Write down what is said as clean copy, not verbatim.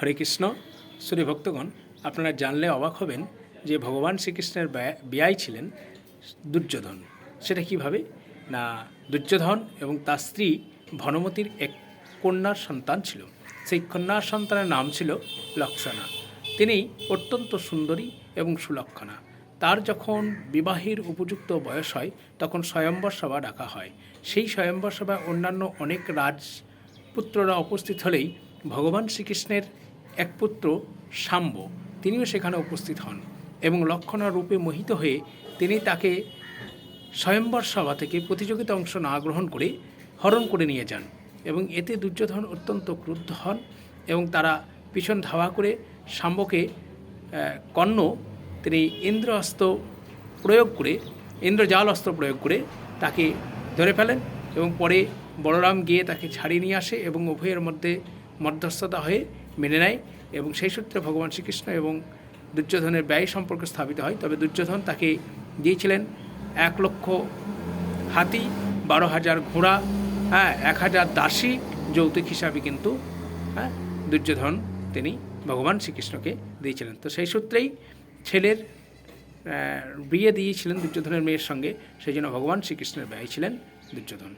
হরে কৃষ্ণ। শ্রী ভক্তগণ, আপনারা জানলে অবাক হবেন যে ভগবান শ্রীকৃষ্ণের ব্যয় ছিলেন দুর্যোধন। সেটা কিভাবে না, দুর্যোধন এবং তার স্ত্রী ভানুমতির এক কন্যার সন্তান ছিল। সেই কন্যার সন্তানের নাম ছিল লক্ষণা। তিনি অত্যন্ত সুন্দরী এবং সুলক্ষণা। তার যখন বিবাহের উপযুক্ত বয়স হয় তখন স্বয়ম্বর সভা ডাকা হয়। সেই স্বয়ম্বর সভায় অন্যান্য অনেক রাজপুত্ররা উপস্থিত হলেই ভগবান শ্রীকৃষ্ণের এক পুত্র শাম্ব তিনিও সেখানে উপস্থিত হন এবং লক্ষণা রূপে মোহিত হয়ে তিনি তাকে স্বয়ম্বর সভা থেকে প্রতিযোগিতা অংশ না গ্রহণ করে হরণ করে নিয়ে যান এবং এতে দুর্যোধন অত্যন্ত ক্রুদ্ধ হন এবং তারা পিছন ধাওয়া করে শাম্বকে কর্ণ তিনি ইন্দ্রজাল অস্ত্র প্রয়োগ করে তাকে ধরে ফেলেন এবং পরে বলরাম গিয়ে তাকে ছাড়িয়ে নিয়ে আসে এবং উভয়ের মধ্যে মধ্যস্থতা হয়ে মেনে নেয় এবং সেই সূত্রে ভগবান শ্রীকৃষ্ণ এবং দুর্যোধনের ব্যয় সম্পর্ক স্থাপিত হয়। তবে দুর্যোধন তাকে দিয়েছিলেন 1,00,000 হাতি, 12,000 ঘোড়া, 1,000 দাসী যৌতুক হিসাবে কিন্তু দুর্যোধন তিনি ভগবান শ্রীকৃষ্ণকে দিয়েছিলেন। তো সেই সূত্রেই ছেলের বিয়ে দিয়েছিলেন দুর্যোধনের মেয়ের সঙ্গে, সেই জন্য ভগবান শ্রীকৃষ্ণের ব্যয় ছিলেন দুর্যোধন।